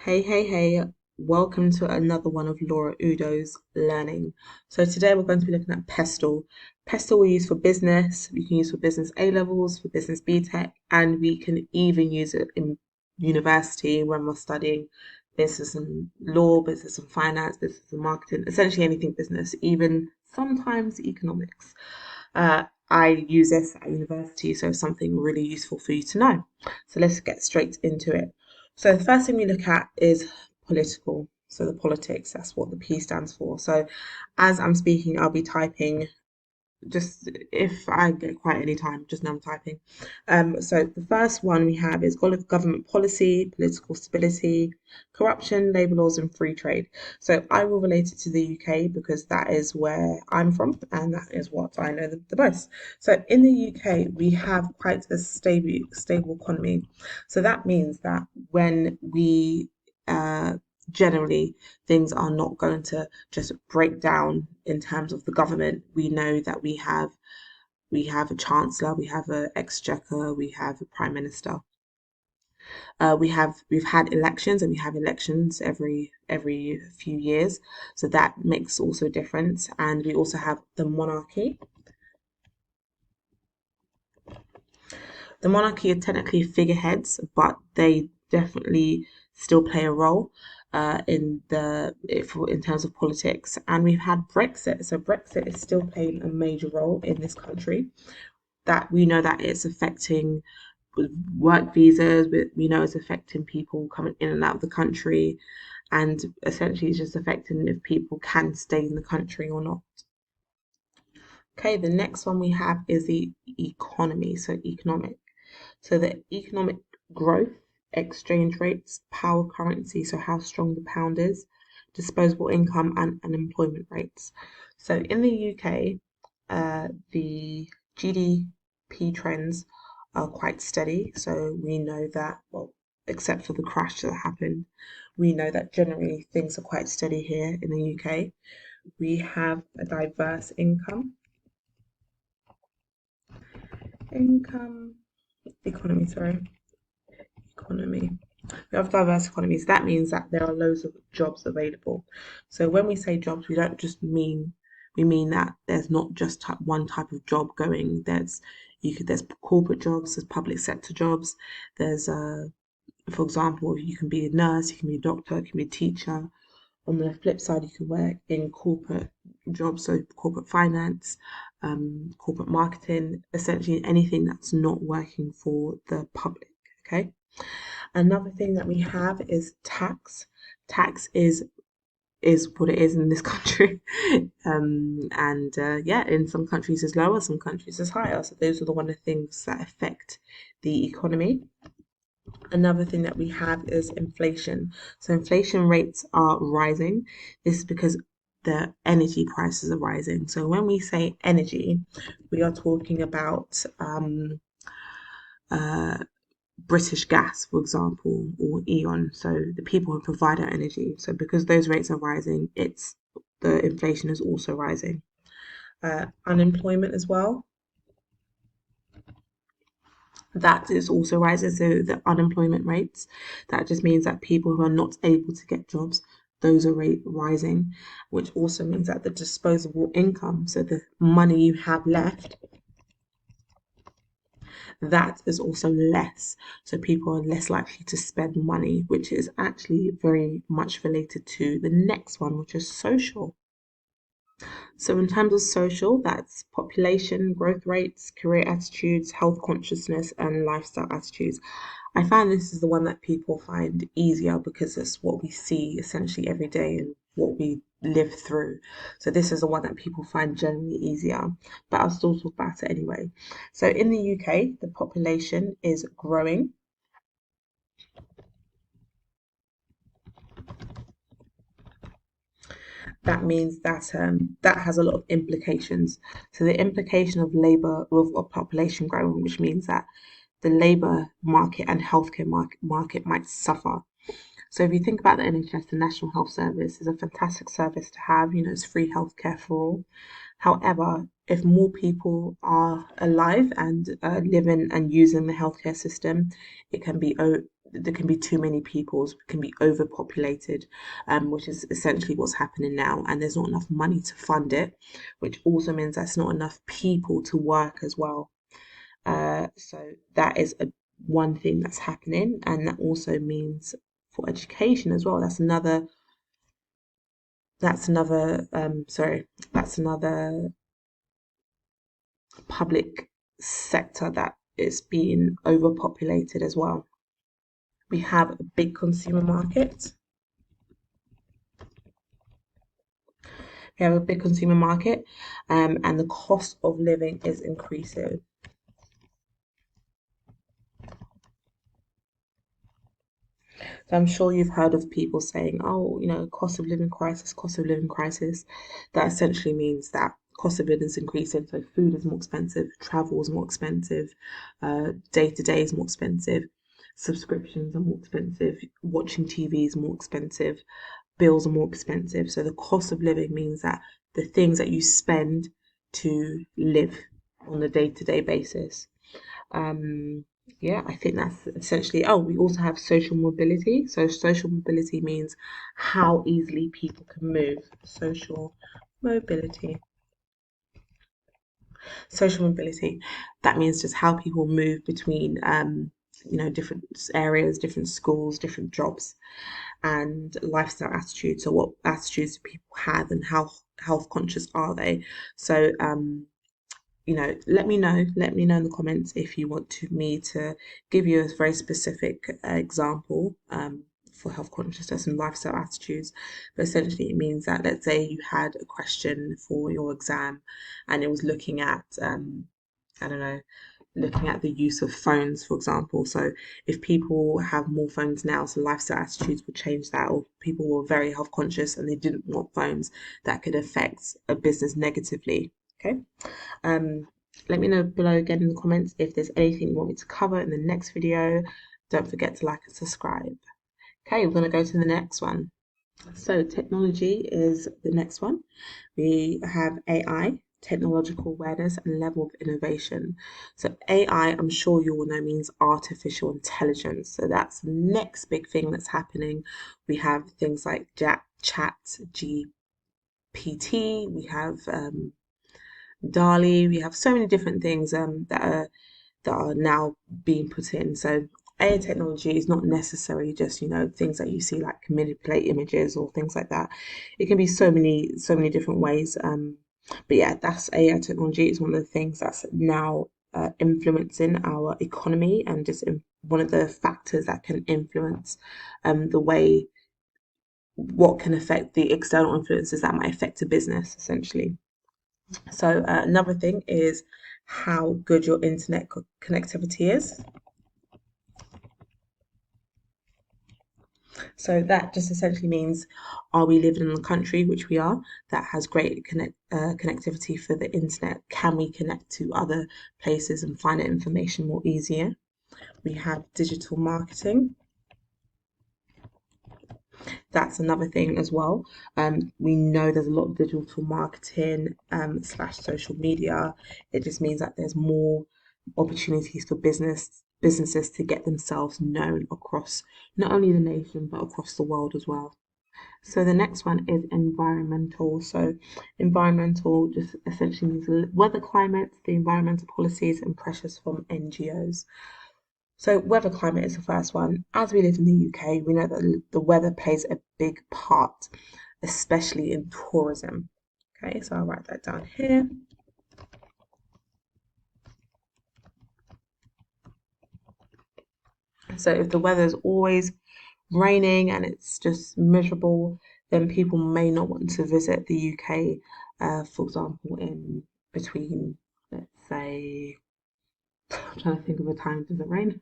Hey, welcome to another one of Laura Udo's learning. So today we're going to be looking at PESTEL. PESTEL we use for business, we can use for business A levels, for business BTEC, and we can even use it in university when we're studying business and law, business and finance, business and marketing, essentially anything business, even sometimes economics. I use this at university, so something really useful for you to know. So let's get straight into it. So the first thing we look at is political. So the politics, that's what the P stands for. So as I'm speaking, I'll be typing just if I get quiet any time, just know I'm typing. So the first one we have is government policy, political stability, corruption, labour laws, and free trade. So I will relate it to the UK because that is where I'm from and that is what I know the most. So in the UK, we have quite a stable economy. So that means that when we uh, generally things are not going to just break down in terms of the government. We know that we have a chancellor, we have an exchequer, we have a prime minister. We've had elections and we have elections every few years, so that makes also a difference. And we also have the monarchy. The monarchy are technically figureheads, but they definitely still play a role in terms of politics. And we've had Brexit, so Brexit is still playing a major role in this country. That we know that it's affecting work visas, we know it's affecting people coming in and out of the country, and essentially it's just affecting if people can stay in the country or not. Okay, the next one we have is the economy, so economic. So the economic growth, exchange rates, power currency, so how strong the pound is, disposable income, and unemployment rates. So in the UK, the GDP trends are quite steady. So we know that, well, except for the crash that happened, we know that generally things are quite steady here in the UK. We have a diverse income, economy, sorry, economy. We have diverse economies. That means that there are loads of jobs available. So when we say jobs, we don't just mean we mean that there's not just one type of job going. There's corporate jobs, there's public sector jobs. There's for example, you can be a nurse, you can be a doctor, you can be a teacher. On the flip side, you can work in corporate jobs, so corporate finance, corporate marketing, essentially anything that's not working for the public. Okay. Another thing that we have is tax. Tax is what it is in this country, and yeah, in some countries is lower, some countries is higher. So those are the one of the things that affect the economy. Another thing that we have is inflation. So inflation rates are rising. This is because the energy prices are rising. So when we say energy, we are talking about uh, British Gas, for example, or Eon, so the people who provide our energy. So because those rates are rising, it's the inflation is also rising. Unemployment as well, that is also rising. So the unemployment rates, that just means that people who are not able to get jobs, those are rising, which also means that the disposable income, so the money you have left, that is also less. So people are less likely to spend money, which is actually very much related to the next one, which is social. So in terms of social, that's population, growth rates, career attitudes, health consciousness, and lifestyle attitudes. I find this is the one that people find easier because it's what we see essentially every day and what we live through. So this is the one that people find generally easier, but I'll still talk about it anyway. So in the UK, the population is growing. That means that that has a lot of implications. So the implication of labour of population growing, which means that the labour market and healthcare market might suffer. So if you think about the NHS, the National Health Service is a fantastic service to have. You know, it's free healthcare for all. However, if more people are alive and living and using the healthcare system, it can be there can be too many peoples, can be overpopulated, which is essentially what's happening now. And there's not enough money to fund it, which also means there's not enough people to work as well. So that is one thing that's happening, and that also means for education as well. That's another public sector that is being overpopulated as well. We have a big consumer market. We have a big consumer market, and the cost of living is increasing. So I'm sure you've heard of people saying, oh, cost of living crisis, cost of living crisis. That essentially means that cost of living is increasing. So food is more expensive, travel is more expensive, day to day is more expensive, subscriptions are more expensive, watching TV is more expensive, bills are more expensive. So the cost of living means that the things that you spend to live on a day to day basis. Um, yeah, I think that's essentially. Oh, we also have social mobility. So social mobility means how easily people can move. Social mobility. Social mobility. That means just how people move between, different areas, different schools, different jobs, and lifestyle attitudes. So what attitudes do people have, and how health conscious are they? So let me know in the comments if you want me to give you a very specific example for health consciousness and lifestyle attitudes. But essentially, it means that, let's say you had a question for your exam and it was looking at, I don't know, looking at the use of phones, for example. So if people have more phones now, so lifestyle attitudes would change that, or people were very health conscious and they didn't want phones, that could affect a business negatively. Okay. Um, Let me know below again in the comments if there's anything you want me to cover in the next video. Don't forget to like and subscribe. Okay, we're going to go to the next one. So technology is the next one. We have AI, technological awareness and level of innovation. So AI, I'm sure you all know, means artificial intelligence. So that's the next big thing that's happening. We have things like Chat GPT. We have DALI. We have so many different things that are now being put in. So AI technology is not necessarily just, things that you see like manipulate images or things like that. It can be so many different ways. But yeah, that's AI technology. It's one of the things that's now influencing our economy, and just one of the factors that can influence the way, what can affect the external influences that might affect a business, essentially. So another thing is how good your internet connectivity is. So that just essentially means, are we living in a country, which we are, that has great connectivity for the internet? Can we connect to other places and find information more easier? We have digital marketing. That's another thing as well. We know there's a lot of digital marketing slash social media. It just means that there's more opportunities for businesses to get themselves known across not only the nation but across the world as well. So the next one is environmental. So environmental just essentially means weather, climate, the environmental policies and pressures from NGOs. So weather climate is the first one. As we live in the UK, we know that the weather plays a big part, especially in tourism. Okay, so I'll write that down here. So if the weather is always raining and it's just miserable, then people may not want to visit the UK, for example, in between, let's say, I'm trying to think of a time, does it rain?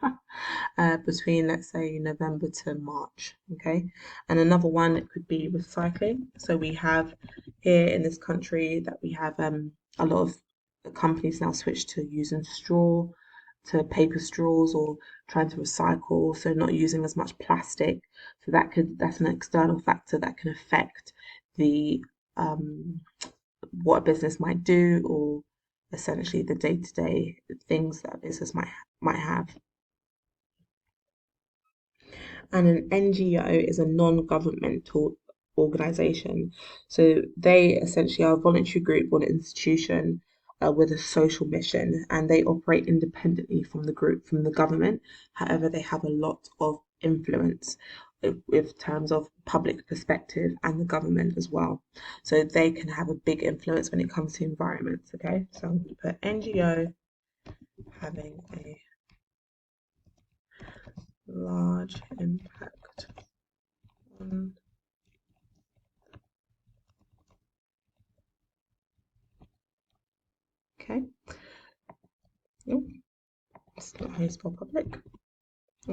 Between, let's say, November to March, okay? And another one, it could be recycling. So we have here in this country that we have a lot of companies now switch to using to paper straws, or trying to recycle, so not using as much plastic. So that's an external factor that can affect the what a business might do, or essentially the day-to-day things that a business might have. And an NGO is a non-governmental organization. So they essentially are a voluntary group or an institution with a social mission, and they operate independently from the group, from the government. However, they have a lot of influence with terms of public perspective and the government as well. So they can have a big influence when it comes to environments. Okay, so I'm going to put NGO having a large impact on. Okay. Nope, it's not how you spell public.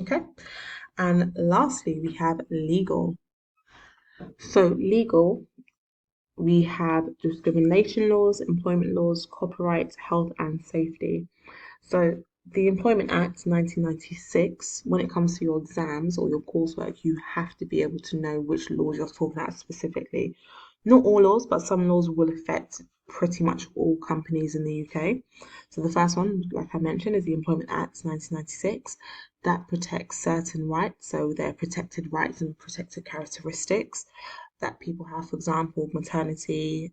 Okay. And lastly, we have legal. So legal, we have discrimination laws, employment laws, copyright, health and safety. So the Employment Act 1996, when it comes to your exams or your coursework, you have to be able to know which laws you're talking about specifically. Not all laws, but some laws will affect pretty much all companies in the UK. So the first one, like I mentioned, is the Employment Act 1996 that protects certain rights. So there are protected rights and protected characteristics that people have, for example, maternity,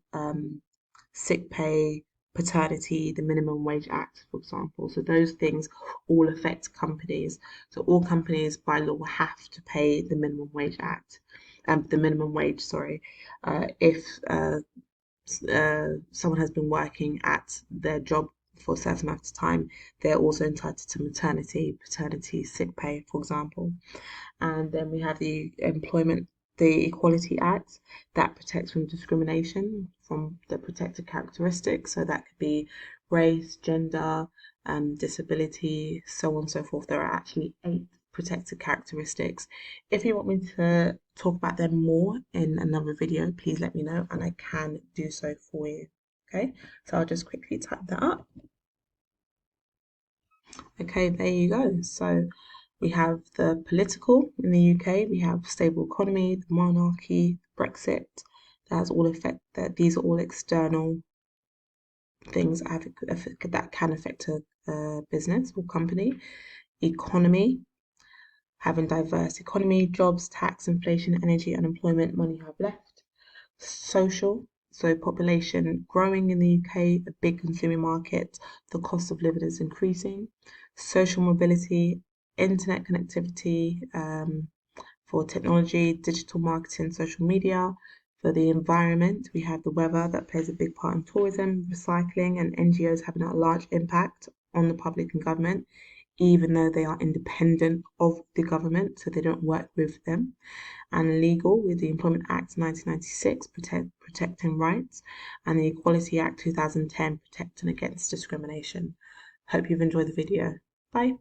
sick pay, paternity, the Minimum Wage Act, for example. So those things all affect companies. So all companies by law have to pay the Minimum Wage Act, the minimum wage, sorry, if someone has been working at their job for a certain amount of time, they're also entitled to maternity, paternity, sick pay, for example. And then we have the Equality Act that protects from discrimination from the protected characteristics. So that could be race, gender, disability, so on and so forth. There are actually 8 protected characteristics. If you want me to talk about them more in another video, please let me know and I can do so for you. Okay, so I'll just quickly type that up. Okay, there you go. So we have the political in the UK, we have stable economy, the monarchy, Brexit. That's all affect that these are all external things that can affect a business or company. Economy, having diverse economy, jobs, tax, inflation, energy, unemployment, money you have left. Social, so population growing in the UK, a big consuming market, the cost of living is increasing. Social mobility, internet connectivity, for technology, digital marketing, social media. For the environment, we have the weather that plays a big part in tourism, recycling, and NGOs having a large impact on the public and government, even though they are independent of the government, so they don't work with them. And legal, with the Employment Act 1996 protecting rights, and the Equality Act 2010 protecting against discrimination. Hope you've enjoyed the video. Bye.